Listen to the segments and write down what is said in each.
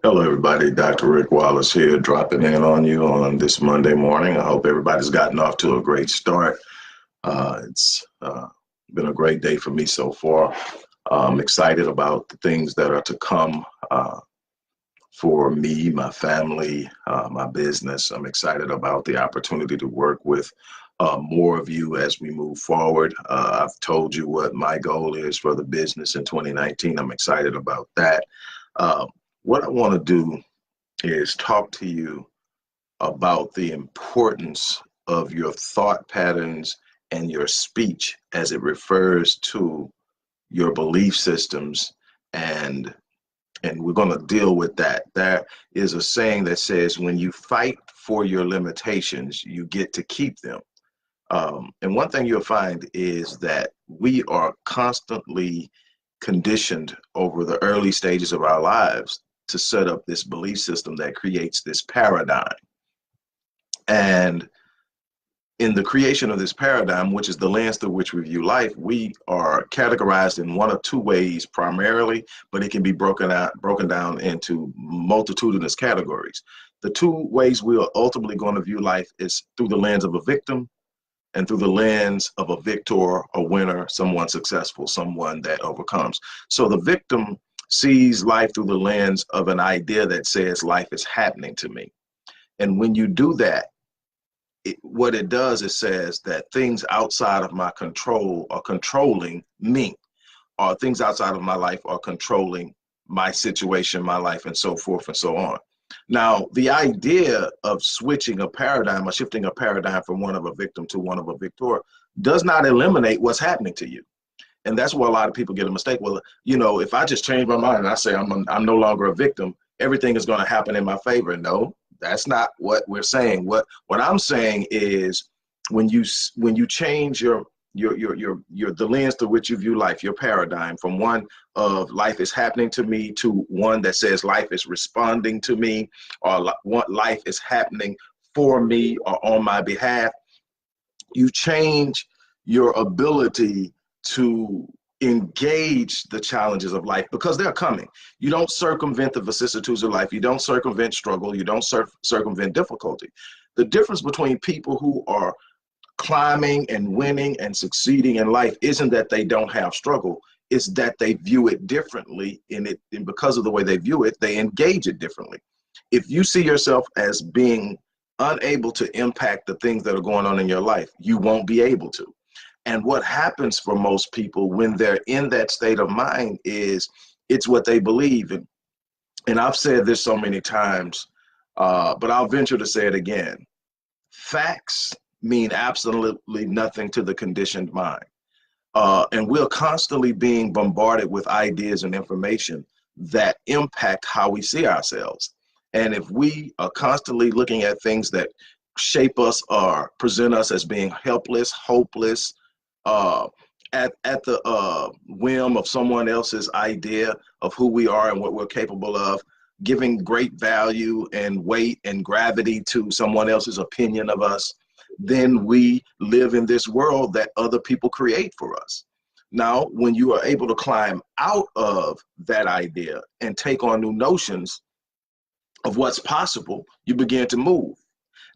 Hello, everybody. Dr. Rick Wallace here, dropping in on you on this Monday morning. I hope everybody's gotten off to a great start. It's been a great day for me so far. I'm excited about the things that are to come for me, my family, my business. I'm excited about the opportunity to work with more of you as we move forward. I've told you what my goal is for the business in 2019. I'm excited about that. Uh, what I want to do is talk to you about the importance of your thought patterns and your speech as it refers to your belief systems, and we're going to deal with that. There is a saying that says when you fight for your limitations, you get to keep them. And one thing you'll find is that we are constantly conditioned over the early stages of our lives to set up this belief system that creates this paradigm. And in the creation of this paradigm, which is the lens through which we view life, we are categorized in one of two ways primarily, but it can be broken down into multitudinous categories. The two ways we are ultimately going to view life is through the lens of a victim and through the lens of a victor, a winner, someone successful, someone that overcomes. So the victim sees life through the lens of an idea that says life is happening to me. And when you do that, what it does is says that things outside of my control are controlling me, or things outside of my life are controlling my situation, my life, and so forth and so on. Now, the idea of switching a paradigm or shifting a paradigm from one of a victim to one of a victor does not eliminate what's happening to you. And that's where a lot of people get a mistake. Well, if I just change my mind and I say I'm no longer a victim, everything is going to happen in my favor. No, that's not what we're saying. What I'm saying is when you change your the lens through which you view life, your paradigm, from one of life is happening to me to one that says life is responding to me, or what life is happening for me or on my behalf, you change your ability to engage the challenges of life because they're coming. You don't circumvent the vicissitudes of life. You don't circumvent struggle. You don't circumvent difficulty. The difference between people who are climbing and winning and succeeding in life isn't that they don't have struggle. It's that they view it differently, and because of the way they view it, they engage it differently. If you see yourself as being unable to impact the things that are going on in your life, you won't be able to. And what happens for most people when they're in that state of mind is it's what they believe. And I've said this so many times, but I'll venture to say it again. Facts mean absolutely nothing to the conditioned mind. And we're constantly being bombarded with ideas and information that impact how we see ourselves. And if we are constantly looking at things that shape us or present us as being helpless, hopeless, at the whim of someone else's idea of who we are and what we're capable of, giving great value and weight and gravity to someone else's opinion of us, then we live in this world that other people create for us. Now, when you are able to climb out of that idea and take on new notions of what's possible, you begin to move.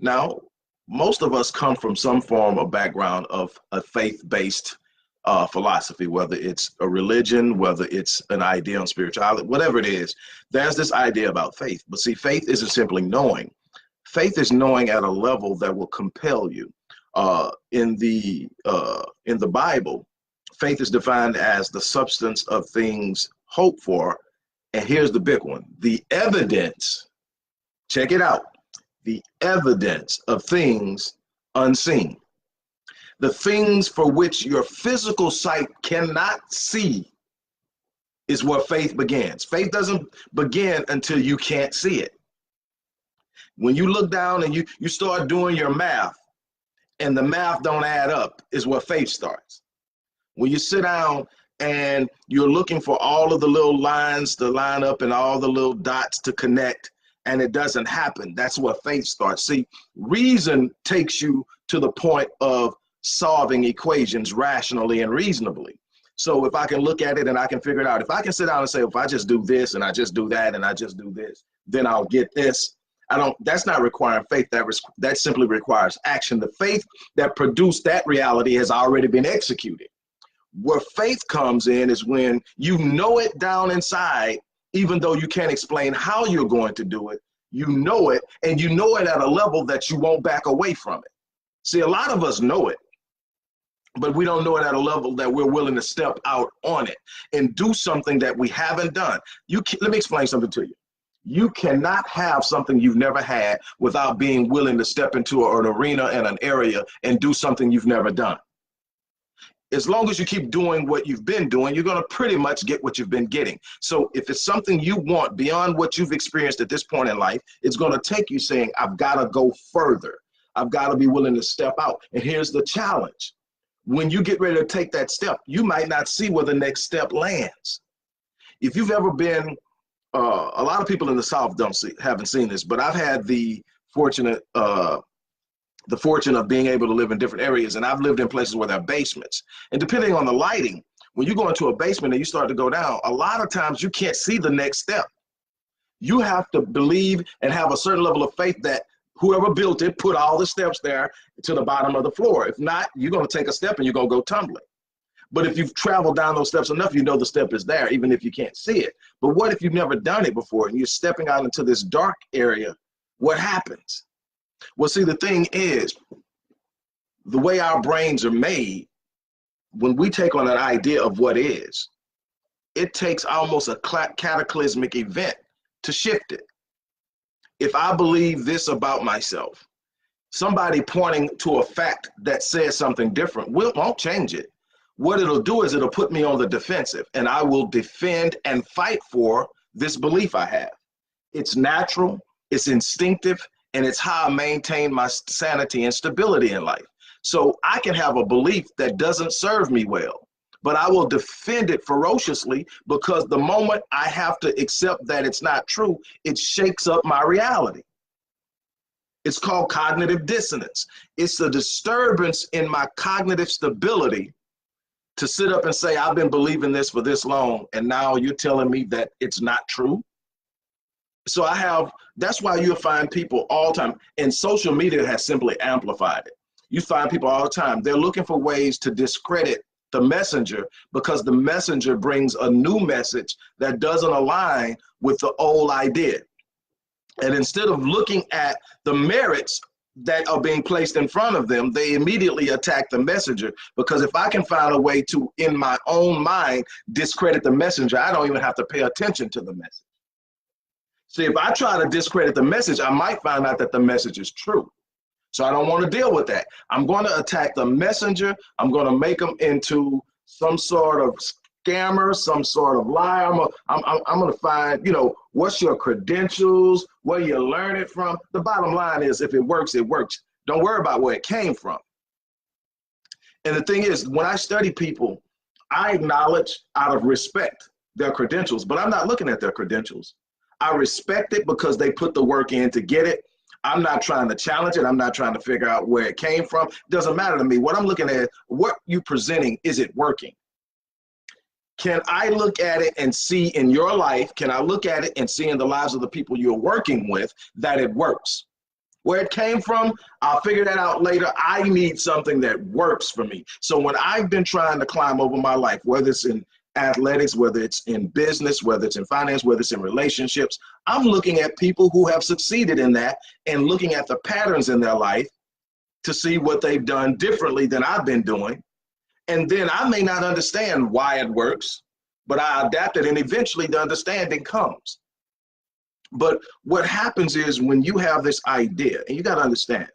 Now, most of us come from some form of background of a faith-based philosophy, whether it's a religion, whether it's an idea on spirituality, whatever it is. There's this idea about faith. But see, faith isn't simply knowing. Faith is knowing at a level that will compel you. In the Bible, faith is defined as the substance of things hoped for. And here's the big one: the evidence. Check it out. The evidence of things unseen. The things for which your physical sight cannot see is where faith begins. Faith doesn't begin until you can't see it. When you look down and you start doing your math and the math don't add up is where faith starts. When you sit down and you're looking for all of the little lines to line up and all the little dots to connect, and it doesn't happen, that's where faith starts. See, reason takes you to the point of solving equations rationally and reasonably. So if I can look at it and I can figure it out, if I can sit down and say, if I just do this and I just do that and I just do this, then I'll get this. That's not requiring faith. That simply requires action. The faith that produced that reality has already been executed. Where faith comes in is when you know it down inside, even though you can't explain how you're going to do it, you know it, and you know it at a level that you won't back away from it. See, a lot of us know it, but we don't know it at a level that we're willing to step out on it and do something that we haven't done. Let me explain something to you. You cannot have something you've never had without being willing to step into an arena and an area and do something you've never done. As long as you keep doing what you've been doing, you're going to pretty much get what you've been getting. So if it's something you want beyond what you've experienced at this point in life, it's going to take you saying, I've got to go further. I've got to be willing to step out. And here's the challenge. When you get ready to take that step, you might not see where the next step lands. If you've ever been, a lot of people in the South haven't seen this, but I've had the fortune of being able to live in different areas, and I've lived in places where there are basements. And depending on the lighting, when you go into a basement and you start to go down, a lot of times you can't see the next step. You have to believe and have a certain level of faith that whoever built it put all the steps there to the bottom of the floor. If not, you're going to take a step and you're going to go tumbling. But if you've traveled down those steps enough, you know the step is there, even if you can't see it. But what if you've never done it before and you're stepping out into this dark area? What happens? Well, see, the thing is, the way our brains are made, when we take on an idea of what is, it takes almost a cataclysmic event to shift it. If I believe this about myself, somebody pointing to a fact that says something different won't change it. What it'll do is it'll put me on the defensive, and I will defend and fight for this belief I have. It's natural, it's instinctive, and it's how I maintain my sanity and stability in life. So I can have a belief that doesn't serve me well, but I will defend it ferociously, because the moment I have to accept that it's not true, it shakes up my reality. It's called cognitive dissonance. It's a disturbance in my cognitive stability to sit up and say, I've been believing this for this long, and now you're telling me that it's not true. So that's why you'll find people all the time, and social media has simply amplified it. You find people all the time, they're looking for ways to discredit the messenger, because the messenger brings a new message that doesn't align with the old idea. And instead of looking at the merits that are being placed in front of them, they immediately attack the messenger, because if I can find a way to, in my own mind, discredit the messenger, I don't even have to pay attention to the message. See, if I try to discredit the message, I might find out that the message is true. So I don't want to deal with that. I'm going to attack the messenger. I'm going to make them into some sort of scammer, some sort of liar. I'm going to find, what's your credentials, where you learn it from. The bottom line is, if it works, it works. Don't worry about where it came from. And the thing is, when I study people, I acknowledge out of respect their credentials, but I'm not looking at their credentials. I respect it because they put the work in to get it. I'm not trying to challenge it. I'm not trying to figure out where it came from. It doesn't matter to me. What I'm looking at, what you're presenting, is it working? Can I look at it and see in your life, can I look at it and see in the lives of the people you're working with that it works? Where it came from, I'll figure that out later. I need something that works for me. So when I've been trying to climb over my life, whether it's in athletics, whether it's in business, whether it's in finance, whether it's in relationships, I'm looking at people who have succeeded in that and looking at the patterns in their life to see what they've done differently than I've been doing. And then I may not understand why it works, but I adapt it, and eventually the understanding comes. But what happens is, when you have this idea, and you got to understand,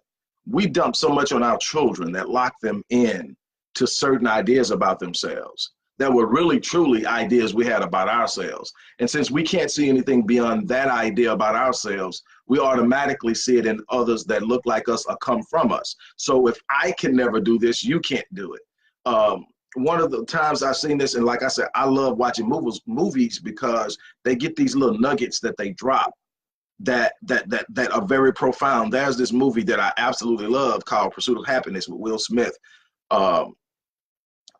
we dump so much on our children that lock them in to certain ideas about themselves that were really truly ideas we had about ourselves. And since we can't see anything beyond that idea about ourselves, we automatically see it in others that look like us or come from us. So if I can never do this, you can't do it. One of the times I've seen this, and like I said, I love watching movies because they get these little nuggets that they drop that are very profound. There's this movie that I absolutely love called Pursuit of Happiness with Will Smith.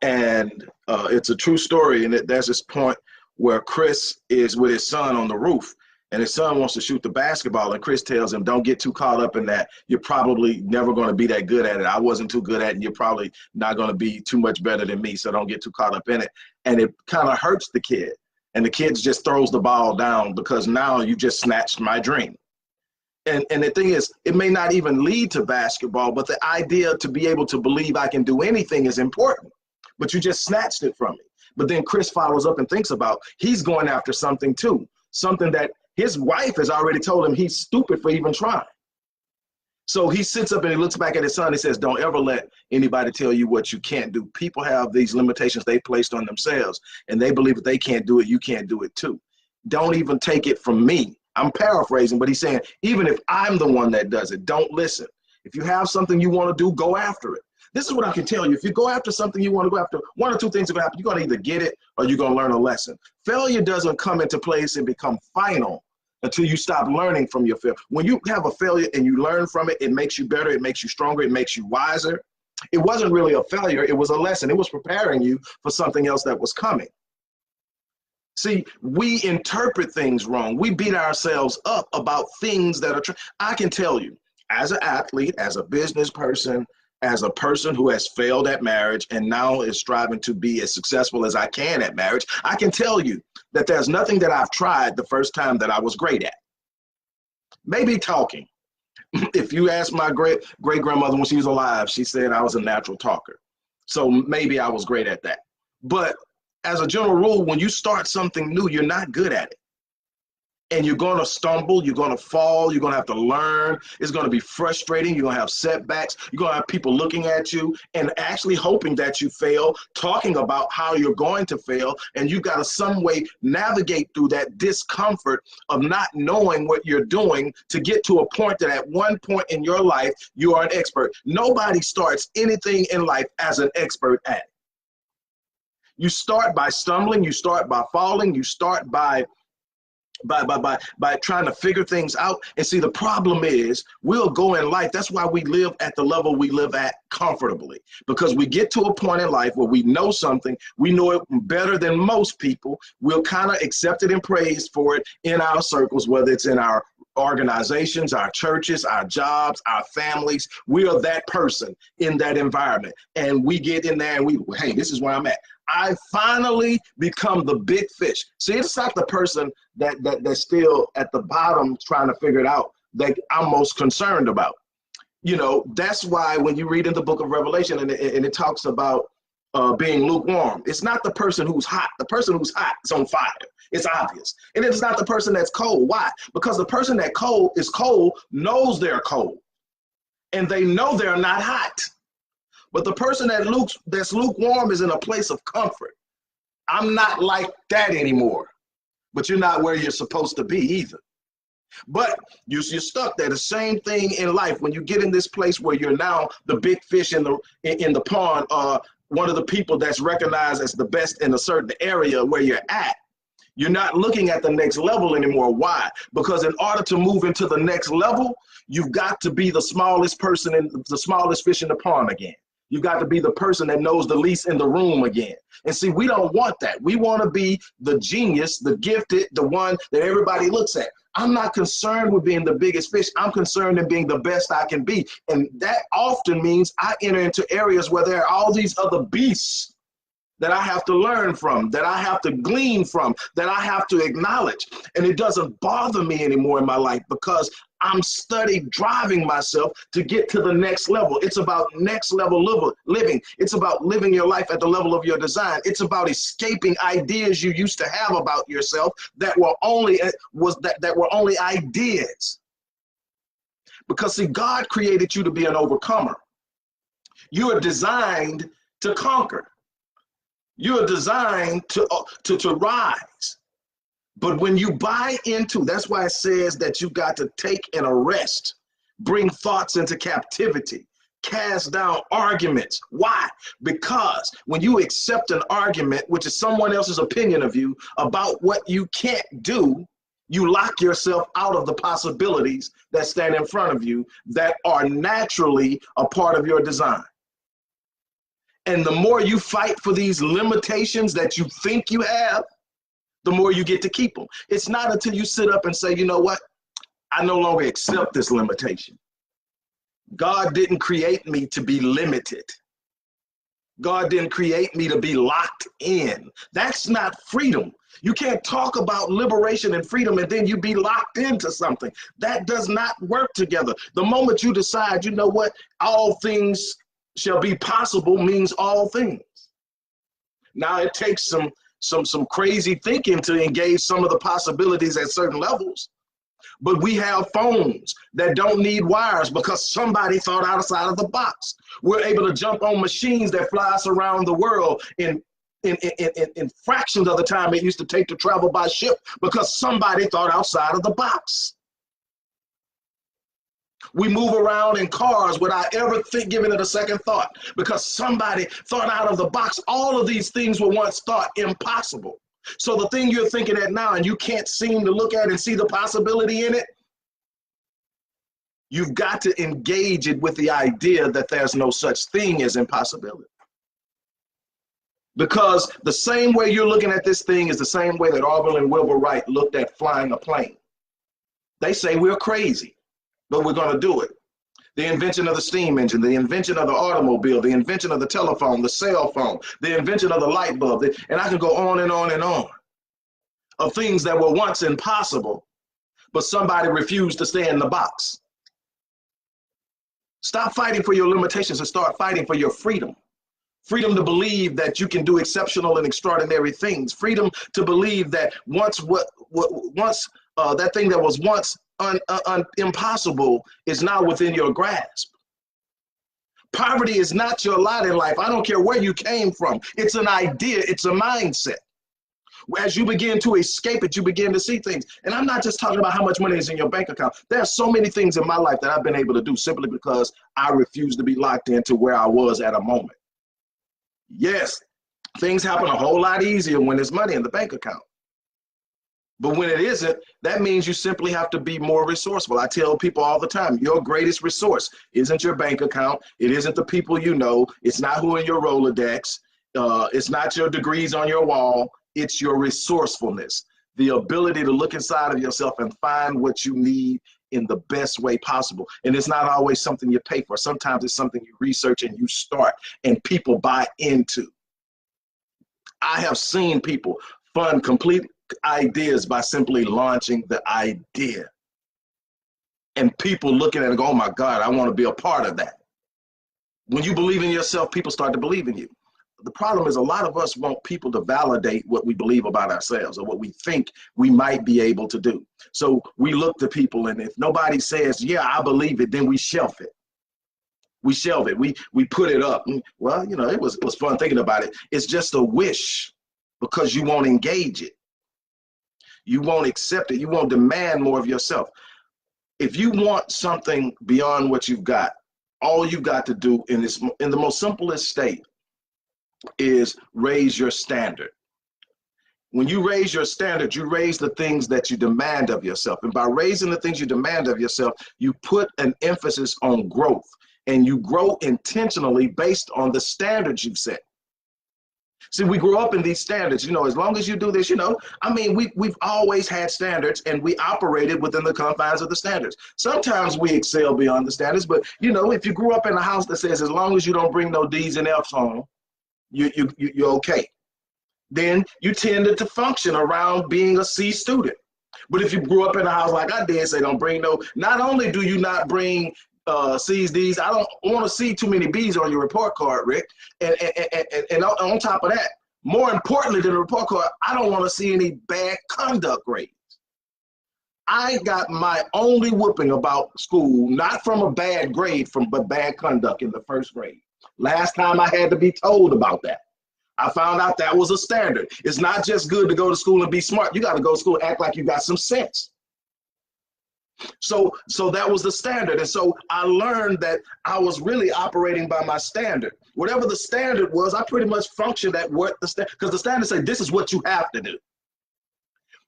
And it's a true story. And there's this point where Chris is with his son on the roof, and his son wants to shoot the basketball, and Chris tells him, don't get too caught up in that. You're probably never going to be that good at it. I wasn't too good at it, and you're probably not going to be too much better than me, so don't get too caught up in it. And it kind of hurts the kid. And the kid just throws the ball down because now you just snatched my dream. And the thing is, it may not even lead to basketball, but the idea to be able to believe I can do anything is important. But you just snatched it from me. But then Chris follows up and thinks about he's going after something too, something that his wife has already told him he's stupid for even trying. So he sits up and he looks back at his son. He says, don't ever let anybody tell you what you can't do. People have these limitations they placed on themselves, and they believe if they can't do it, you can't do it too. Don't even take it from me. I'm paraphrasing, but he's saying, even if I'm the one that does it, don't listen. If you have something you want to do, go after it. This is what I can tell you. If you go after something you want to go after, one or two things are going to happen. You're going to either get it or you're going to learn a lesson. Failure doesn't come into place and become final until you stop learning from your failure. When you have a failure and you learn from it, it makes you better, it makes you stronger, it makes you wiser. It wasn't really a failure, it was a lesson. It was preparing you for something else that was coming. See, we interpret things wrong. We beat ourselves up about things that are I can tell you, as an athlete, as a business person, as a person who has failed at marriage and now is striving to be as successful as I can at marriage, I can tell you that there's nothing that I've tried the first time that I was great at. Maybe talking. If you ask my great-grandmother when she was alive, she said I was a natural talker. So maybe I was great at that. But as a general rule, when you start something new, you're not good at it. And you're going to stumble, you're going to fall, you're going to have to learn. It's going to be frustrating. You're going to have setbacks. You're going to have people looking at you and actually hoping that you fail, talking about how you're going to fail. And you got to some way navigate through that discomfort of not knowing what you're doing to get to a point that at one point in your life, you are an expert. Nobody starts anything in life as an expert at it. You start by stumbling, you start by falling, you start by trying to figure things out. And see, the problem is we'll go in life. That's why we live at the level we live at comfortably, because we get to a point in life where we know something, we know it better than most people. We'll kind of accept it and praise for it in our circles, whether it's in our organizations, our churches, our jobs, our families. We are that person in that environment. And we get in there and hey, this is where I'm at. I finally become the big fish. See, it's not the person that's still at the bottom trying to figure it out that I'm most concerned about. You know, that's why when you read in the book of Revelation and it talks about being lukewarm, it's not the person who's hot. The person who's hot is on fire. It's obvious. And it's not the person that's cold. Why? Because the person that is cold knows they're cold. And they know they're not hot. But the person that's lukewarm is in a place of comfort. I'm not like that anymore. But you're not where you're supposed to be either. But you're stuck there. The same thing in life. When you get in this place where you're now the big fish in the pond, one of the people that's recognized as the best in a certain area where you're at, you're not looking at the next level anymore. Why? Because in order to move into the next level, you've got to be the smallest person and the smallest fish in the pond again. You've got to be the person that knows the least in the room again. And see, we don't want that. We want to be the genius, the gifted, the one that everybody looks at. I'm not concerned with being the biggest fish. I'm concerned in being the best I can be. And that often means I enter into areas where there are all these other beasts that I have to learn from, that I have to glean from, that I have to acknowledge. And it doesn't bother me anymore in my life because I'm driving myself to get to the next level. It's about next level living. It's about living your life at the level of your design. It's about escaping ideas you used to have about yourself that were only ideas. Because see, God created you to be an overcomer. You are designed to conquer. You are designed to rise. But when you buy into, that's why it says that you got to take and arrest, bring thoughts into captivity, cast down arguments. Why? Because when you accept an argument, which is someone else's opinion of you about what you can't do, you lock yourself out of the possibilities that stand in front of you that are naturally a part of your design. And the more you fight for these limitations that you think you have, the more you get to keep them. It's not until you sit up and say, you know what? I no longer accept this limitation. God didn't create me to be limited. God didn't create me to be locked in. That's not freedom. You can't talk about liberation and freedom and then you be locked into something. That does not work together. The moment you decide, you know what, all things shall be possible means all things. Now it takes some crazy thinking to engage some of the possibilities at certain levels. But we have phones that don't need wires because somebody thought outside of the box. We're able to jump on machines that fly us around the world in fractions of the time it used to take to travel by ship because somebody thought outside of the box. We move around in cars without ever giving it a second thought because somebody thought out of the box. All of these things were once thought impossible. So the thing you're thinking at now and you can't seem to look at and see the possibility in it, you've got to engage it with the idea that there's no such thing as impossibility. Because the same way you're looking at this thing is the same way that Orville and Wilbur Wright looked at flying a plane. They say we're crazy, but we're going to do it. The invention of the steam engine, the invention of the automobile, the invention of the telephone, the cell phone, the invention of the light bulb, and I can go on and on and on of things that were once impossible, but somebody refused to stay in the box. Stop fighting for your limitations and start fighting for your freedom. Freedom to believe that you can do exceptional and extraordinary things. Freedom to believe that that thing that was once impossible is now within your grasp. Poverty is not your lot in life. I don't care where you came from. It's an idea. It's a mindset. As you begin to escape it, you begin to see things. And I'm not just talking about how much money is in your bank account. There are so many things in my life that I've been able to do simply because I refuse to be locked into where I was at a moment. Yes, things happen a whole lot easier when there's money in the bank account. But when it isn't, that means you simply have to be more resourceful. I tell people all the time, your greatest resource isn't your bank account. It isn't the people you know. It's not who in your Rolodex. It's not your degrees on your wall. It's your resourcefulness, the ability to look inside of yourself and find what you need in the best way possible. And it's not always something you pay for. Sometimes it's something you research and you start and people buy into. I have seen people fund complete ideas by simply launching the idea. And people looking at it and go, oh my God, I want to be a part of that. When you believe in yourself, people start to believe in you. The problem is a lot of us want people to validate what we believe about ourselves or what we think we might be able to do. So we look to people, and if nobody says, yeah, I believe it, then we shelf it. We shelve it. We put it up. Well, you know, it was fun thinking about it. It's just a wish because you won't engage it. You won't accept it. You won't demand more of yourself. If you want something beyond what you've got, all you've got to do in the most simplest state is raise your standard. When you raise your standard, you raise the things that you demand of yourself. And by raising the things you demand of yourself, you put an emphasis on growth. And you grow intentionally based on the standards you've set. See, we grew up in these standards, you know, as long as you do this, you know, I mean, we've always had standards and we operated within the confines of the standards. Sometimes we excel beyond the standards, but, you know, if you grew up in a house that says, as long as you don't bring no D's and F's home, you're okay. Then you tended to function around being a C student. But if you grew up in a house like I did, say don't bring no, not only do you not bring C's, D's, I don't want to see too many B's on your report card, Rick. And on top of that, more importantly than the report card, I don't want to see any bad conduct grades. I got my only whooping about school, not from a bad grade, but bad conduct in the first grade. Last time I had to be told about that. I found out that was a standard. It's not just good to go to school and be smart. You got to go to school and act like you got some sense. So that was the standard. And so I learned that I was really operating by my standard. Whatever the standard was, I pretty much functioned at what the standard, because the standard said, this is what you have to do.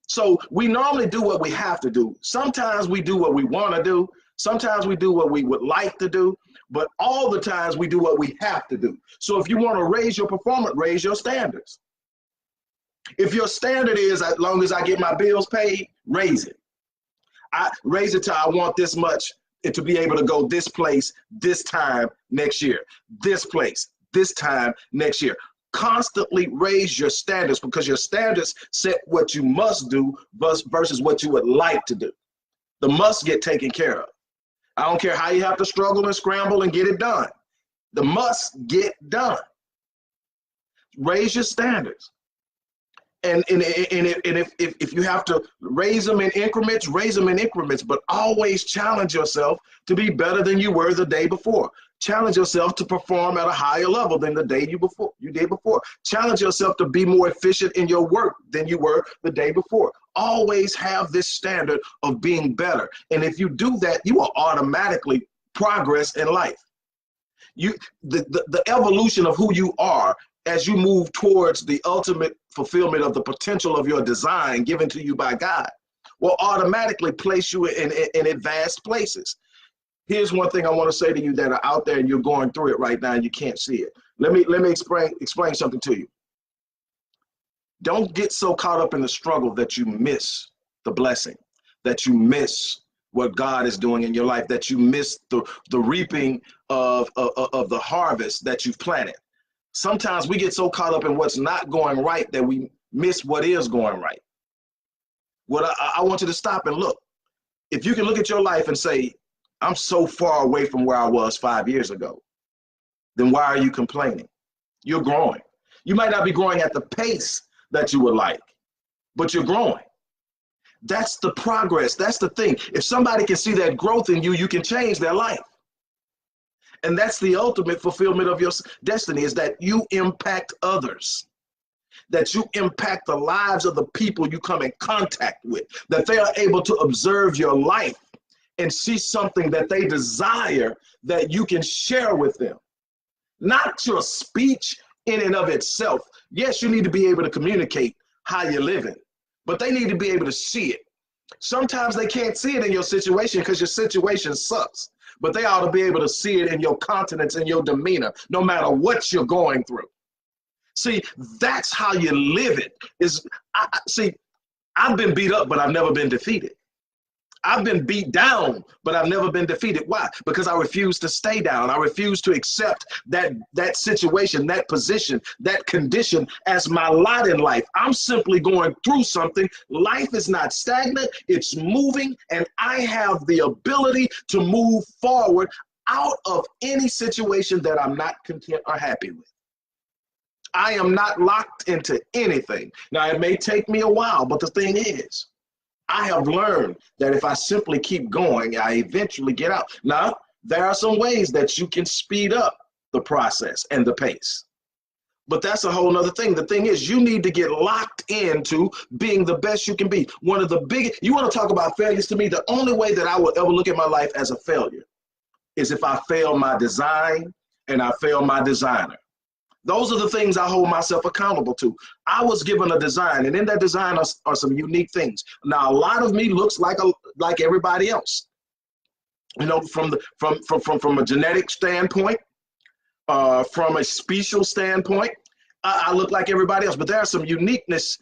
So we normally do what we have to do. Sometimes we do what we want to do. Sometimes we do what we would like to do, but all the times we do what we have to do. So if you want to raise your performance, raise your standards. If your standard is, as long as I get my bills paid, raise it. I raise it to I want this much to be able to go this place, this time next year, this place, this time next year. Constantly raise your standards, because your standards set what you must do versus what you would like to do. The must get taken care of. I don't care how you have to struggle and scramble and get it done. The must get done. Raise your standards. And if you have to raise them in increments, raise them in increments, but always challenge yourself to be better than you were the day before. Challenge yourself to perform at a higher level than the day you did before. Challenge yourself to be more efficient in your work than you were the day before. Always have this standard of being better. And if you do that, you will automatically progress in life. The evolution of who you are as you move towards the ultimate fulfillment of the potential of your design given to you by God will automatically place you in advanced places. Here's one thing I want to say to you that are out there and you're going through it right now and you can't see it. Let me explain something to you. Don't get so caught up in the struggle that you miss the blessing, that you miss what God is doing in your life, that you miss the reaping of the harvest that you've planted. Sometimes we get so caught up in what's not going right that we miss what is going right. What I want you to stop and look. If you can look at your life and say, I'm so far away from where I was 5 years ago, then why are you complaining? You're growing. You might not be growing at the pace that you would like, but you're growing. That's the progress. That's the thing. If somebody can see that growth in you, you can change their life. And that's the ultimate fulfillment of your destiny, is that you impact others, that you impact the lives of the people you come in contact with, that they are able to observe your life and see something that they desire that you can share with them. Not your speech in and of itself. Yes, you need to be able to communicate how you're living, but they need to be able to see it. Sometimes they can't see it in your situation because your situation sucks, but they ought to be able to see it in your countenance and your demeanor, no matter what you're going through. See, that's how you live it. I've been beat up, but I've never been defeated. I've been beat down, but I've never been defeated. Why? Because I refuse to stay down. I refuse to accept that situation, that position, that condition as my lot in life. I'm simply going through something. Life is not stagnant. It's moving, and I have the ability to move forward out of any situation that I'm not content or happy with. I am not locked into anything. Now, it may take me a while, but the thing is, I have learned that if I simply keep going, I eventually get out. Now, there are some ways that you can speed up the process and the pace, but that's a whole nother thing. The thing is, you need to get locked into being the best you can be. One of the biggest, you want to talk about failures to me, the only way that I will ever look at my life as a failure is if I fail my design and I fail my designer. Those are the things I hold myself accountable to. I was given a design, and in that design are some unique things. Now, a lot of me looks like everybody else. You know, from a genetic standpoint, from a special standpoint, I look like everybody else. But there are some uniqueness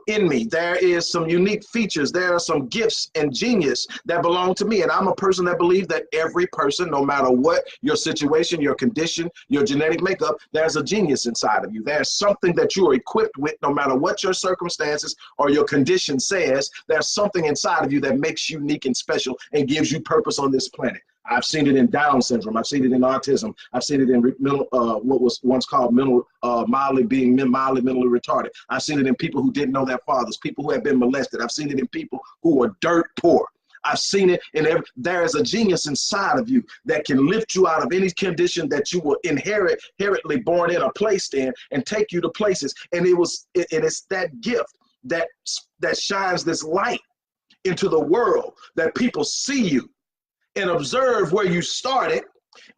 in me. There is some unique features. There are some gifts and genius that belong to me. And I'm a person that believes that every person, no matter what your situation, your condition, your genetic makeup, there's a genius inside of you. There's something that you are equipped with, no matter what your circumstances or your condition says. There's something inside of you that makes you unique and special and gives you purpose on this planet. I've seen it in Down syndrome. I've seen it in autism. I've seen it in what was once called mildly mentally retarded. I've seen it in people who didn't know their fathers, people who have been molested. I've seen it in people who are dirt poor. I've seen it in there is a genius inside of you that can lift you out of any condition that you were inherently born in or placed in and take you to places. And it's that gift that shines this light into the world, that people see you and observe where you started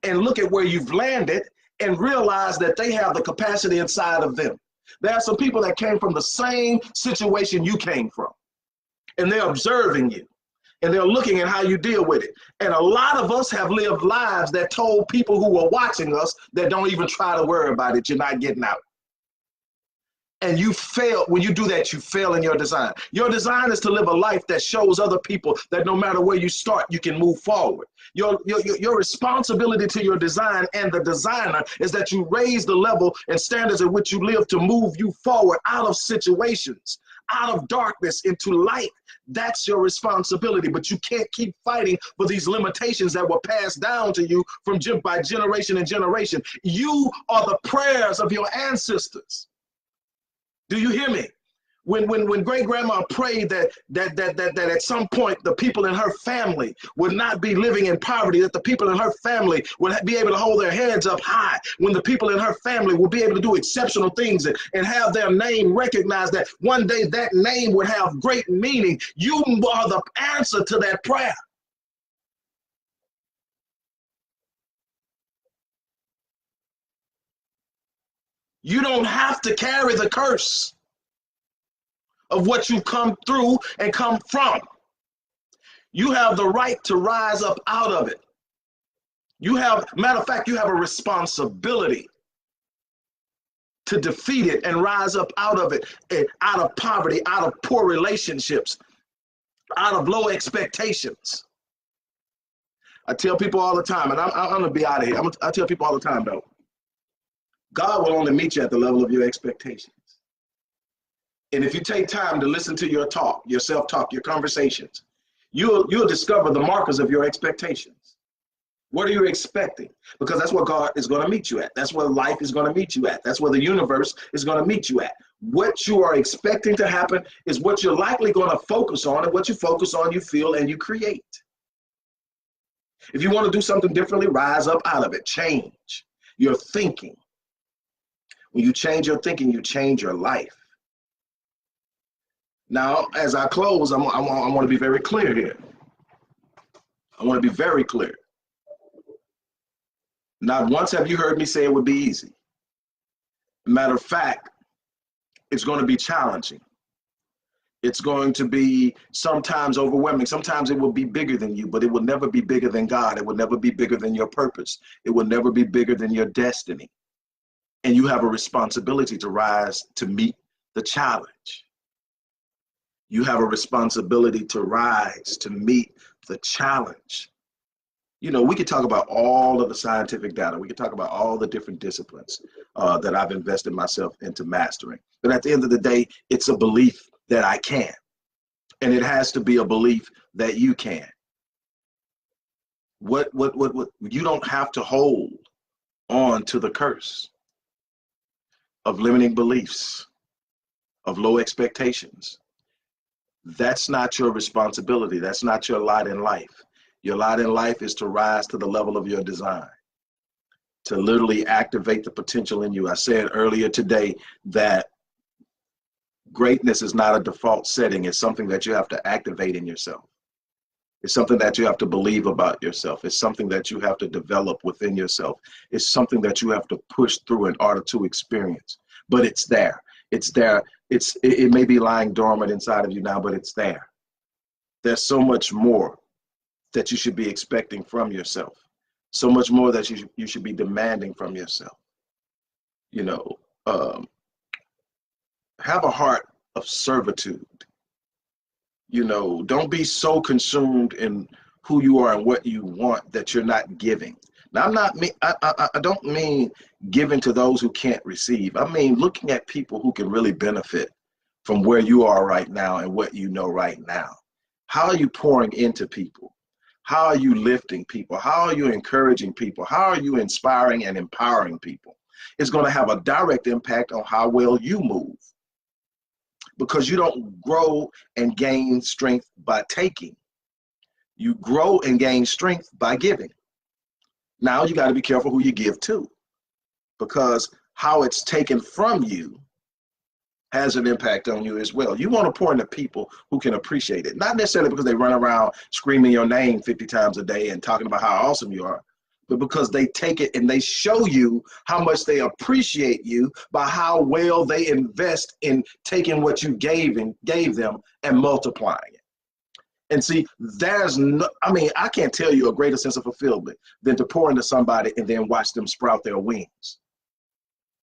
and look at where you've landed and realize that they have the capacity inside of them. There are some people that came from the same situation you came from. and they're observing you, and they're looking at how you deal with it. And a lot of us have lived lives that told people who were watching us that don't even try to worry about it, you're not getting out. And you fail. When you do that, you fail in your design. Your design is to live a life that shows other people that no matter where you start, you can move forward. Your responsibility to your design and the designer is that you raise the level and standards at which you live to move you forward out of situations, out of darkness into light. That's your responsibility, but you can't keep fighting for these limitations that were passed down to you from by generation and generation. You are the prayers of your ancestors. Do you hear me? When great grandma prayed that at some point the people in her family would not be living in poverty, that the people in her family would be able to hold their heads up high, when the people in her family would be able to do exceptional things and have their name recognized, that one day that name would have great meaning. You are the answer to that prayer. You don't have to carry the curse of what you come through and come from. You have the right to rise up out of it. You have, matter of fact, you have a responsibility to defeat it and rise up out of it, out of poverty, out of poor relationships, out of low expectations. I tell people all the time, and I'm gonna be out of here. I tell people all the time, though, God will only meet you at the level of your expectations. And if you take time to listen to your talk, your self-talk, your conversations, you'll discover the markers of your expectations. What are you expecting? Because that's where God is going to meet you at. That's where life is going to meet you at. That's where the universe is going to meet you at. What you are expecting to happen is what you're likely going to focus on, and what you focus on, you feel and you create. If you want to do something differently, rise up out of it. Change your thinking. When you change your thinking, you change your life. Now, as I close, I want to be very clear here. I want to be very clear. Not once have you heard me say it would be easy. Matter of fact, it's going to be challenging. It's going to be sometimes overwhelming. Sometimes it will be bigger than you, but it will never be bigger than God. It will never be bigger than your purpose. It will never be bigger than your destiny. And you have a responsibility to rise to meet the challenge. You have a responsibility to rise to meet the challenge. You know, we could talk about all of the scientific data. We could talk about all the different disciplines that I've invested myself into mastering. But at the end of the day, it's a belief that I can. And it has to be a belief that you can. What you don't have to hold on to the curse of limiting beliefs, of low expectations. That's not your responsibility. That's not your lot in life. Your lot in life is to rise to the level of your design, to literally activate the potential in you. I said earlier today that greatness is not a default setting. It's something that you have to activate in yourself. It's something that you have to believe about yourself. It's something that you have to develop within yourself. It's something that you have to push through in order to experience. But it's there. It's there. It may be lying dormant inside of you now, but it's there. There's so much more that you should be expecting from yourself. So much more that you should be demanding from yourself. You know, have a heart of servitude. You know, don't be so consumed in who you are and what you want that you're not giving. Now, I don't mean giving to those who can't receive. I mean looking at people who can really benefit from where you are right now and what you know right now. How are you pouring into people? How are you lifting people? How are you encouraging people? How are you inspiring and empowering people? It's going to have a direct impact on how well you move. Because you don't grow and gain strength by taking. You grow and gain strength by giving. Now you got to be careful who you give to, because how it's taken from you has an impact on you as well. You want to pour into people who can appreciate it, not necessarily because they run around screaming your name 50 times a day and talking about how awesome you are, but because they take it and they show you how much they appreciate you by how well they invest in taking what you gave them and multiplying it. And see, there's no, I mean, I can't tell you a greater sense of fulfillment than to pour into somebody and then watch them sprout their wings.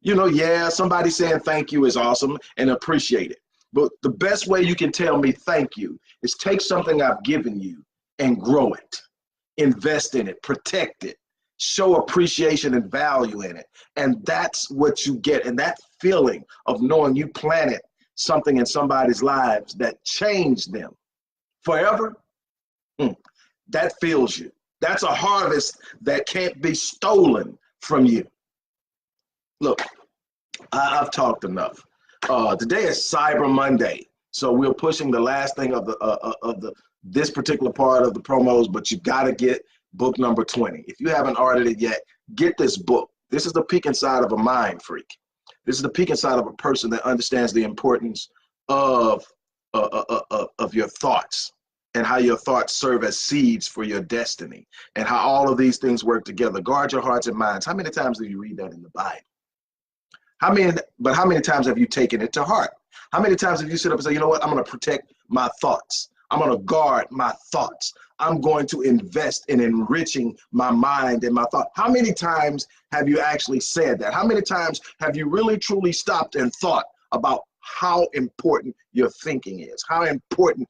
You know, yeah, somebody saying thank you is awesome and appreciate it. But the best way you can tell me thank you is take something I've given you and grow it, invest in it, protect it, show appreciation and value in it. And that's what you get. And that feeling of knowing you planted something in somebody's lives that changed them forever, that fills you. That's a harvest that can't be stolen from you. Look, I've talked enough. Today is Cyber Monday, so we're pushing the last thing of the this particular part of the promos. But you got to get book number 20. If you haven't ordered it yet, get this book. This is the peek inside of a mind freak. This is the peek inside of a person that understands the importance of your thoughts and how your thoughts serve as seeds for your destiny and how all of these things work together. Guard your hearts and minds. How many times do you read that in the Bible? How many times have you taken it to heart? How many times have you sit up and say, you know what, I'm going to protect my thoughts. I'm going to guard my thoughts. I'm going to invest in enriching my mind and my thought. How many times have you actually said that? How many times have you really truly stopped and thought about how important your thinking is, how important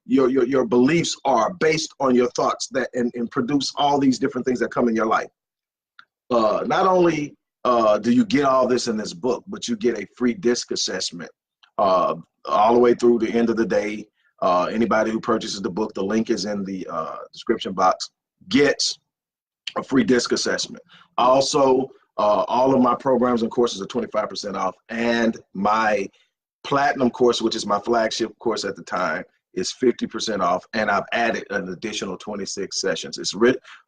your beliefs are based on your thoughts that and produce all these different things that come in your life? Not only do you get all this in this book, but you get a free disc assessment all the way through the end of the day. Anybody who purchases the book, the link is in the description box, gets a free disc assessment. Also, all of my programs and courses are 25% off, and my platinum course, which is my flagship course at the time, is 50% off, and I've added an additional 26 sessions. It's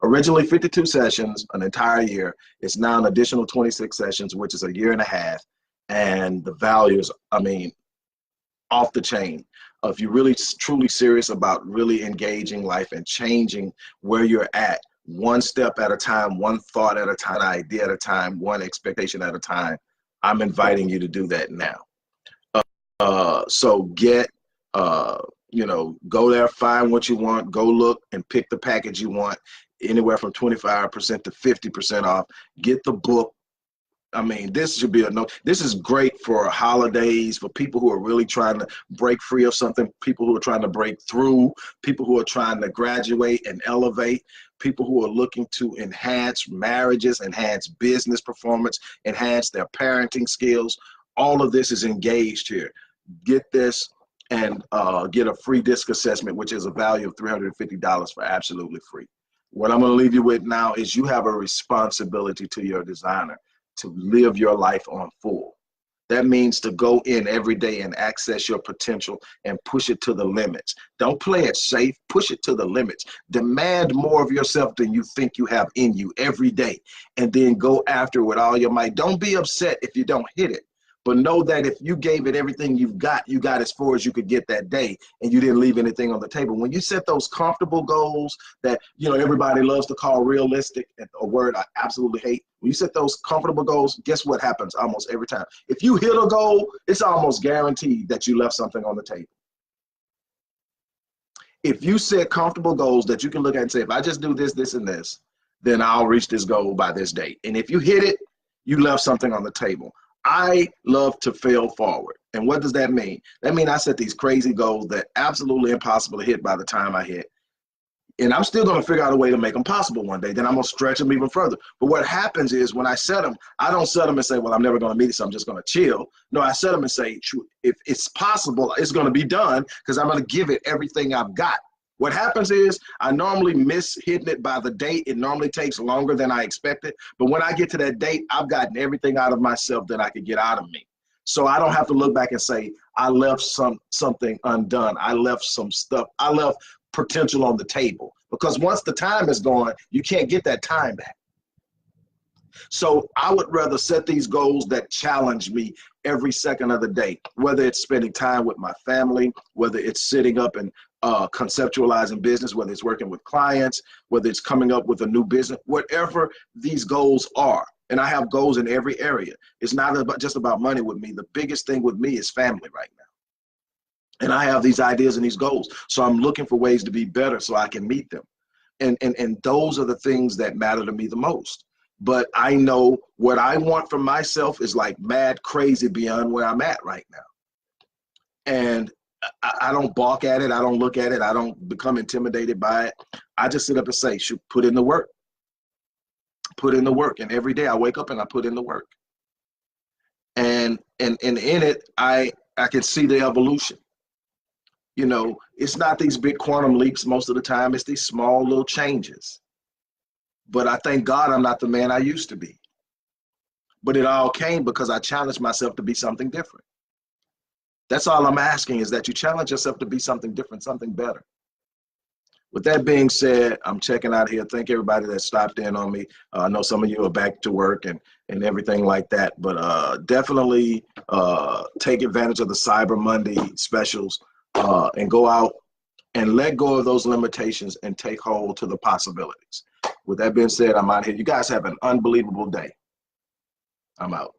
originally 52 sessions, an entire year. It's now an additional 26 sessions, which is a year and a half, and the value is, I mean, off the chain. If you're really truly serious about really engaging life and changing where you're at, one step at a time, one thought at a time, an idea at a time, one expectation at a time, I'm inviting you to do that now. So get, you know, go there, find what you want, go look and pick the package you want, anywhere from 25% to 50% off. Get the book. I mean, this should be this is great for holidays, for people who are really trying to break free of something, people who are trying to break through, people who are trying to graduate and elevate, people who are looking to enhance marriages, enhance business performance, enhance their parenting skills. All of this is engaged here. Get this and get a free disc assessment, which is a value of $350 for absolutely free. What I'm going to leave you with now is you have a responsibility to your designer to live your life on full. That means to go in every day and access your potential and push it to the limits. Don't play it safe, push it to the limits. Demand more of yourself than you think you have in you every day, and then go after it with all your might. Don't be upset if you don't hit it, but know that if you gave it everything you got as far as you could get that day, and you didn't leave anything on the table. When you set those comfortable goals that, you know, everybody loves to call realistic, a word I absolutely hate. When you set those comfortable goals, guess what happens almost every time? If you hit a goal, it's almost guaranteed that you left something on the table. If you set comfortable goals that you can look at and say, if I just do this, this, and this, then I'll reach this goal by this date. And if you hit it, you left something on the table. I love to fail forward. And what does that mean? That means I set these crazy goals that absolutely impossible to hit by the time I hit. And I'm still going to figure out a way to make them possible one day. Then I'm going to stretch them even further. But what happens is when I set them, I don't set them and say, well, I'm never going to meet it, so I'm just going to chill. No, I set them and say, if it's possible, it's going to be done because I'm going to give it everything I've got. What happens is I normally miss hitting it by the date. It normally takes longer than I expected. But when I get to that date, I've gotten everything out of myself that I could get out of me. So I don't have to look back and say, I left something undone. I left some stuff. I left potential on the table. Because once the time is gone, you can't get that time back. So I would rather set these goals that challenge me every second of the day, whether it's spending time with my family, whether it's sitting up and conceptualizing business, whether it's working with clients, whether it's coming up with a new business, whatever these goals are. And I have goals in every area. It's not just about money with me. The biggest thing with me is family right now. And I have these ideas and these goals. So I'm looking for ways to be better so I can meet them. And those are the things that matter to me the most. But I know what I want from myself is like mad crazy beyond where I'm at right now. And I don't balk at it. I don't look at it. I don't become intimidated by it. I just sit up and say, shoot, put in the work. Put in the work. And every day I wake up and I put in the work. And in it, I can see the evolution. You know, it's not these big quantum leaps most of the time. It's these small little changes. But I thank God I'm not the man I used to be. But it all came because I challenged myself to be something different. That's all I'm asking, is that you challenge yourself to be something different, something better. With that being said, I'm checking out here. Thank everybody that stopped in on me. I know some of you are back to work and everything like that, but definitely take advantage of the Cyber Monday specials and go out and let go of those limitations and take hold to the possibilities. With that being said, I'm out here. You guys have an unbelievable day. I'm out.